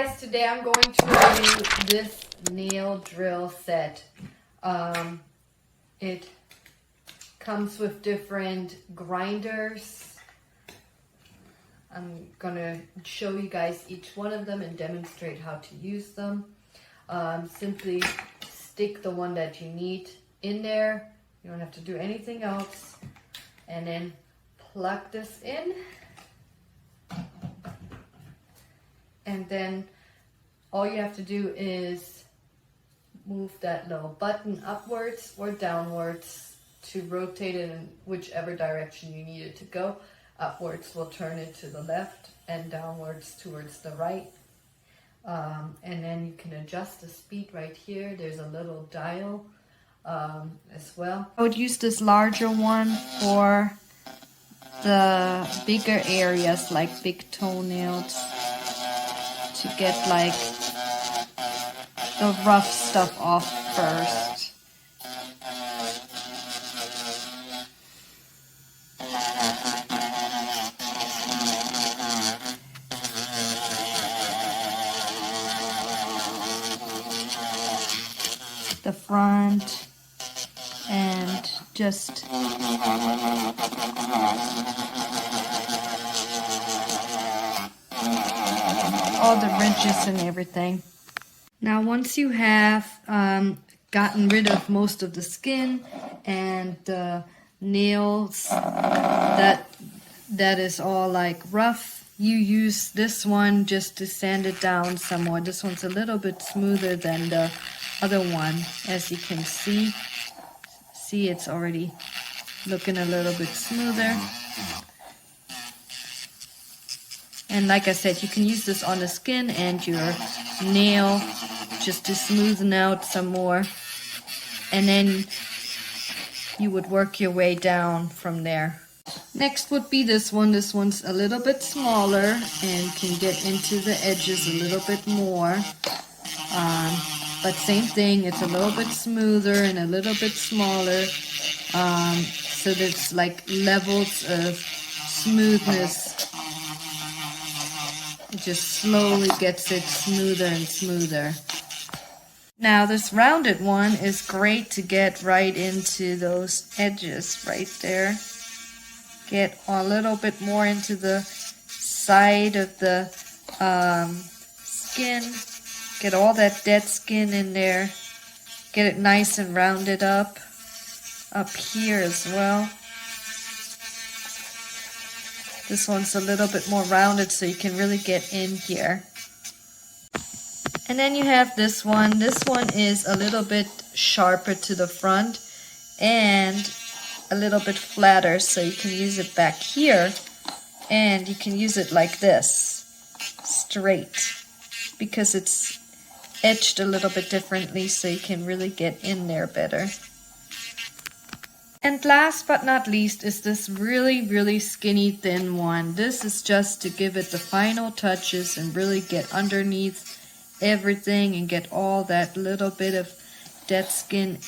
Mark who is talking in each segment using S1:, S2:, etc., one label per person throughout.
S1: guys, today I'm going to review this nail drill set. It comes with different grinders. I'm gonna show you guys each one of them and demonstrate how to use them. Simply stick the one that you need in there. You don't have to do anything else. And then plug this in. And then all you have to do is move that little button upwards or downwards to rotate it in whichever direction you need it to go. Upwards will turn it to the left and downwards towards the right. And then you can adjust the speed right here. There's a little dial as well. I would use this larger one for the bigger areas like big toenails, to get like the rough stuff off first. The front and just all the ridges and everything. Now once you have gotten rid of most of the skin and the nails that is all like rough, you use this one just to sand it down some more. This one's a little bit smoother than the other one, as you can see. See, it's already looking a little bit smoother. And like I said, you can use this on the skin and your nail just to smoothen out some more. And then you would work your way down from there. Next would be this one. This one's a little bit smaller and can get into the edges a little bit more. But same thing, it's a little bit smoother and a little bit smaller. So there's like levels of smoothness. It just slowly gets it smoother and smoother. Now this rounded one is great to get right into those edges right there. Get a little bit more into the side of the skin. Get all that dead skin in there. Get it nice and rounded up here as well. This one's a little bit more rounded so you can really get in here. And then you have this one. This one is a little bit sharper to the front and a little bit flatter, so you can use it back here and you can use it like this, straight, because it's edged a little bit differently so you can really get in there better. And last but not least is this really, really skinny thin one. This is just to give it the final touches and really get underneath everything and get all that little bit of dead skin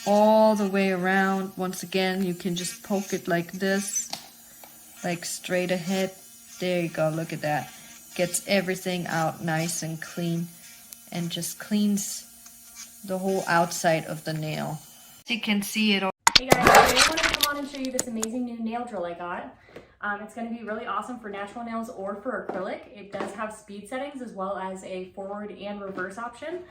S1: all the way around. Once again, you can just poke it like this, like straight ahead. There you go, look at that. Gets everything out nice and clean and just cleans the whole outside of the nail. You can see it all.
S2: Hey guys, today I wanted to come on and show you this amazing new nail drill I got. It's going to be really awesome for natural nails or for acrylic. It does have speed settings as well as a forward and reverse option.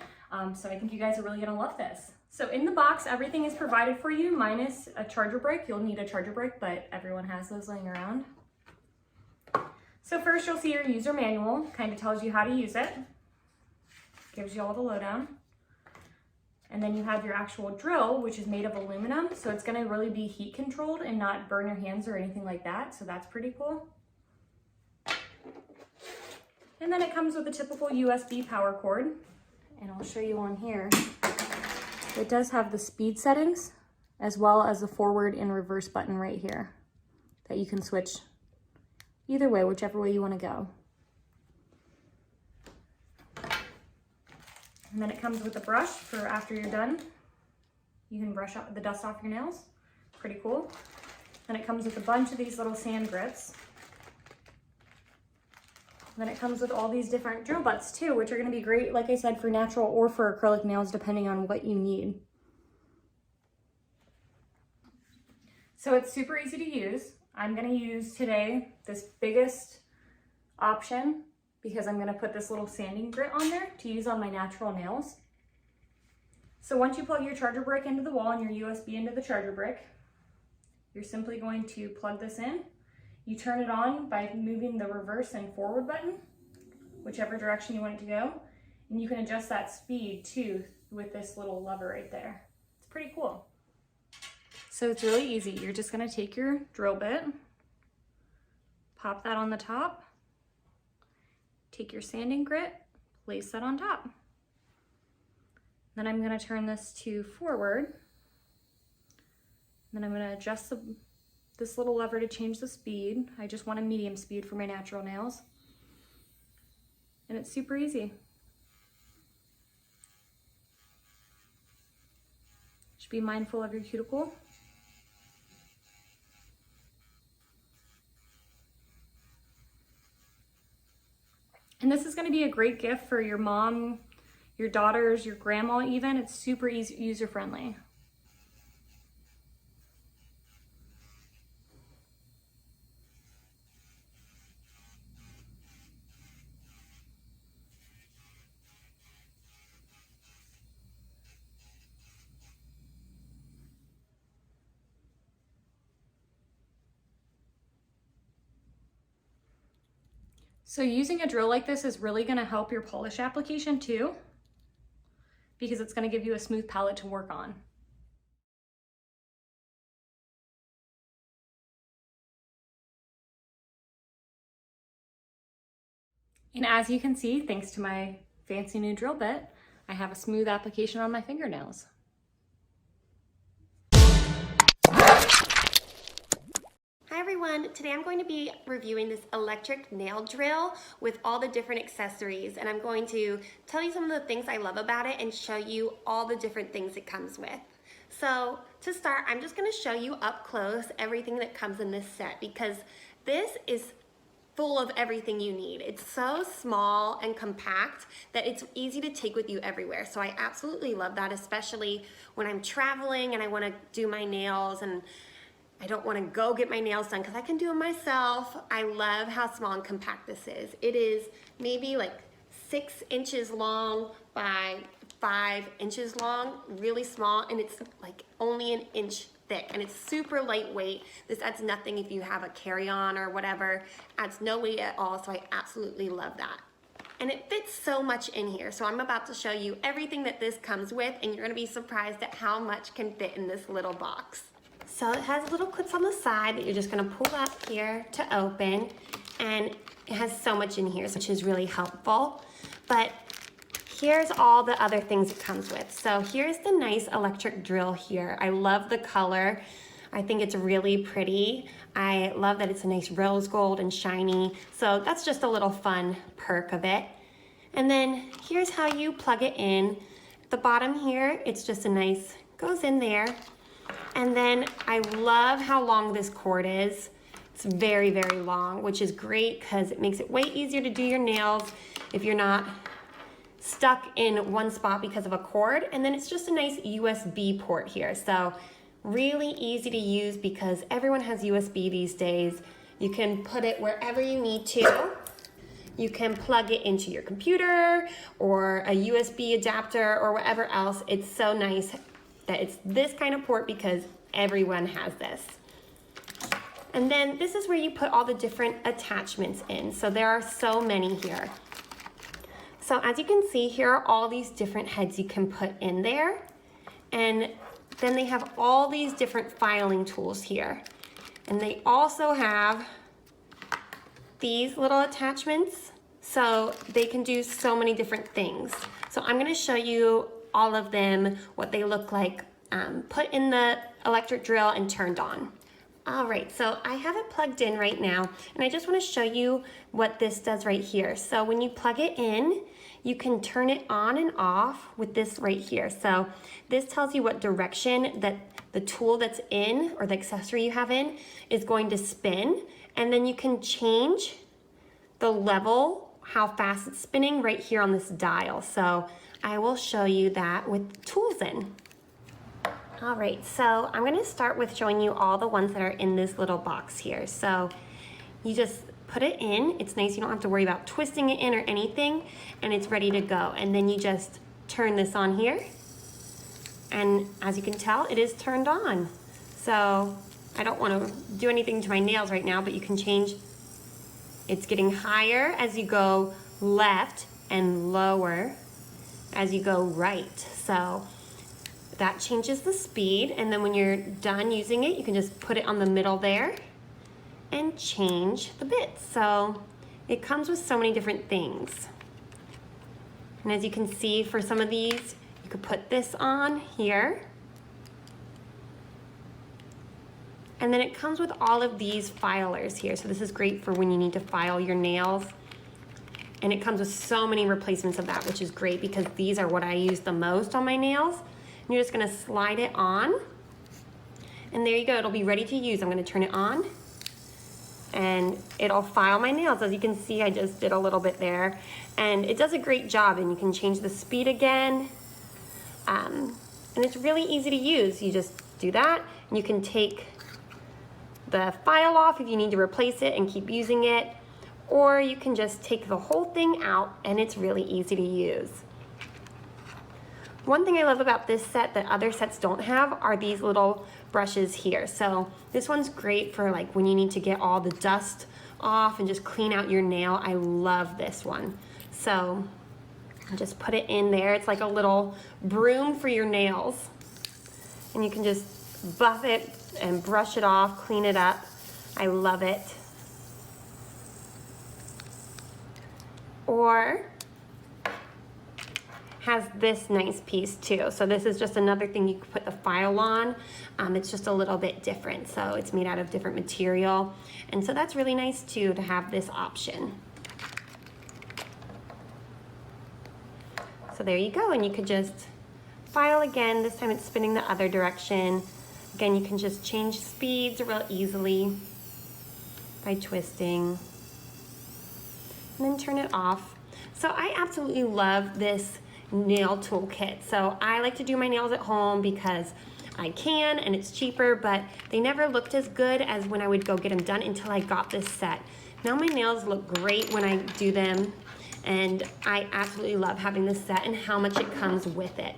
S2: So I think you guys are really going to love this. So in the box, everything is provided for you minus a charger brick. You'll need a charger brick, but everyone has those laying around. So first you'll see your user manual, kind of tells you how to use it. Gives you all the lowdown. And then you have your actual drill, which is made of aluminum. So it's gonna really be heat controlled and not burn your hands or anything like that. So that's pretty cool. And then it comes with a typical USB power cord. And I'll show you on here. It does have the speed settings as well as the forward and reverse button right here that you can switch either way, whichever way you wanna go. And then it comes with a brush for after you're done. You can brush out the dust off your nails. Pretty cool. Then it comes with a bunch of these little sand grits. Then it comes with all these different drill butts too, which are going to be great, like I said, for natural or for acrylic nails, depending on what you need. So it's super easy to use. I'm going to use today this biggest option because I'm going to put this little sanding grit on there to use on my natural nails. So once you plug your charger brick into the wall and your USB into the charger brick, you're simply going to plug this in. You turn it on by moving the reverse and forward button, whichever direction you want it to go. And you can adjust that speed too with this little lever right there. It's pretty cool. So it's really easy. You're just gonna take your drill bit, pop that on the top, take your sanding grit, place that on top. Then I'm gonna turn this to forward. Then I'm gonna adjust this little lever to change the speed. I just want a medium speed for my natural nails. And it's super easy. Just be mindful of your cuticle. And this is going to be a great gift for your mom, your daughters, your grandma even. It's super easy, user-friendly. So using a drill like this is really going to help your polish application too, because it's going to give you a smooth palette to work on. And as you can see, thanks to my fancy new drill bit, I have a smooth application on my fingernails.
S3: Hi everyone, today I'm going to be reviewing this electric nail drill with all the different accessories, and I'm going to tell you some of the things I love about it and show you all the different things it comes with. So to start, I'm just going to show you up close everything that comes in this set, because this is full of everything you need. It's so small and compact that it's easy to take with you everywhere. So I absolutely love that, especially when I'm traveling and I want to do my nails and I don't want to go get my nails done because I can do them myself. I love how small and compact this is. It is maybe like 6 inches long by 5 inches long, really small, and it's like only an inch thick, and it's super lightweight. This adds nothing if you have a carry-on or whatever. Adds no weight at all, so I absolutely love that. And it fits so much in here. So I'm about to show you everything that this comes with, and you're gonna be surprised at how much can fit in this little box. So it has little clips on the side that you're just gonna pull up here to open, and it has so much in here, which is really helpful. But here's all the other things it comes with. So here's the nice electric drill here. I love the color. I think it's really pretty. I love that it's a nice rose gold and shiny. So that's just a little fun perk of it. And then here's how you plug it in. At the bottom here, it's just a nice, goes in there. And then I love how long this cord is. It's very, very long, which is great because it makes it way easier to do your nails if you're not stuck in one spot because of a cord. And then it's just a nice USB port here. So really easy to use because everyone has USB these days. You can put it wherever you need to. You can plug it into your computer or a USB adapter or whatever else. It's so nice that it's this kind of port because everyone has this. And then this is where you put all the different attachments in. So there are so many here. So as you can see, here are all these different heads you can put in there. And then they have all these different filing tools here. And they also have these little attachments, so they can do so many different things. So I'm gonna show you all of them, what they look like, put in the electric drill and turned on. All right, so I have it plugged in right now, and I just wanna show you what this does right here. So when you plug it in, you can turn it on and off with this right here. So this tells you what direction that the tool that's in, or the accessory you have in, is going to spin, and then you can change the level, how fast it's spinning right here on this dial. So I will show you that with tools in. All right, so I'm gonna start with showing you all the ones that are in this little box here. So you just put it in. It's nice, you don't have to worry about twisting it in or anything, and it's ready to go. And then you just turn this on here. And as you can tell, it is turned on. So I don't want to do anything to my nails right now, but you can change. It's getting higher as you go left and lower as you go right. So that changes the speed. And then when you're done using it, you can just put it on the middle there and change the bits. So it comes with so many different things. And as you can see, for some of these, you could put this on here. And then it comes with all of these filers here. So this is great for when you need to file your nails. And it comes with so many replacements of that, which is great because these are what I use the most on my nails. And you're just gonna slide it on. And there you go, it'll be ready to use. I'm gonna turn it on and it'll file my nails. As you can see, I just did a little bit there. And it does a great job, and you can change the speed again. And it's really easy to use. You just do that, and you can take the file off if you need to replace it and keep using it, or you can just take the whole thing out, and it's really easy to use. One thing I love about this set that other sets don't have are these little brushes here. So this one's great for like when you need to get all the dust off and just clean out your nail. I love this one. So just put it in there. It's like a little broom for your nails. And you can just buff it and brush it off, clean it up. I love it. Or has this nice piece too. So this is just another thing you can put the file on. It's just a little bit different. So it's made out of different material. And so that's really nice too, to have this option. So there you go, and you could just file again. This time it's spinning the other direction. Again, you can just change speeds real easily by twisting and then turn it off. So I absolutely love this nail toolkit. So I like to do my nails at home because I can and it's cheaper, but they never looked as good as when I would go get them done until I got this set. Now my nails look great when I do them, and I absolutely love having this set and how much it comes with it.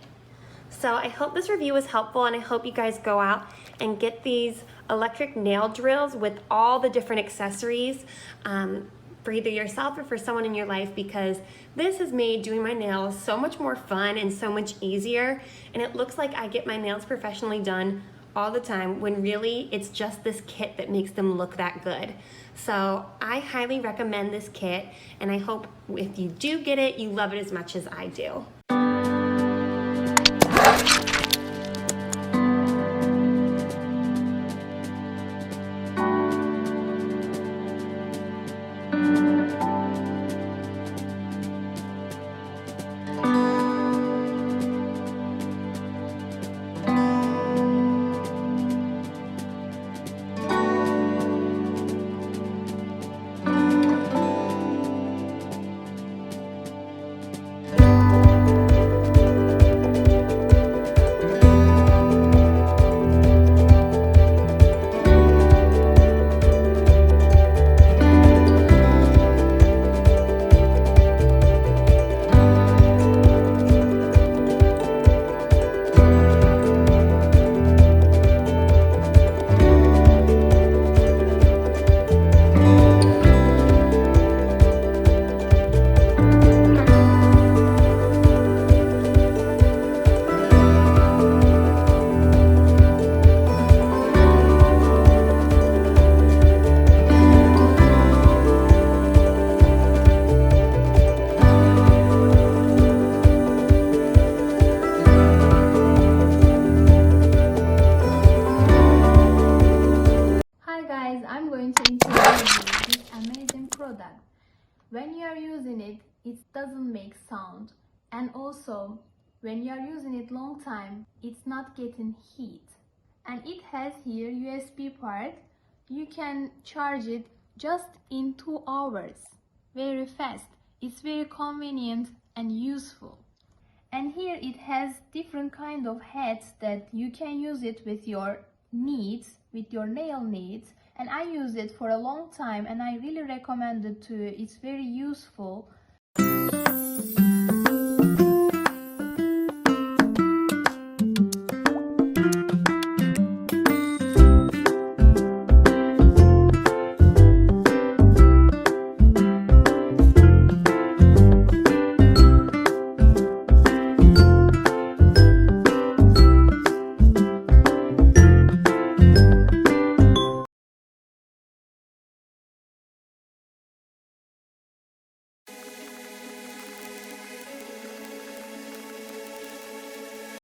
S3: So I hope this review was helpful, and I hope you guys go out and get these electric nail drills with all the different accessories for either yourself or for someone in your life, because this has made doing my nails so much more fun and so much easier. And it looks like I get my nails professionally done all the time when really it's just this kit that makes them look that good. So I highly recommend this kit, and I hope if you do get it, you love it as much as I do.
S4: When you are using it, it doesn't make sound, and also when you are using it long time, it's not getting heat. And it has here USB part. You can charge it just in 2 hours. very fast. It's very convenient and useful. And here it has different kind of heads that you can use it with your needs, with your nail needs. And I use it for a long time and I really recommend it to you. It's very useful.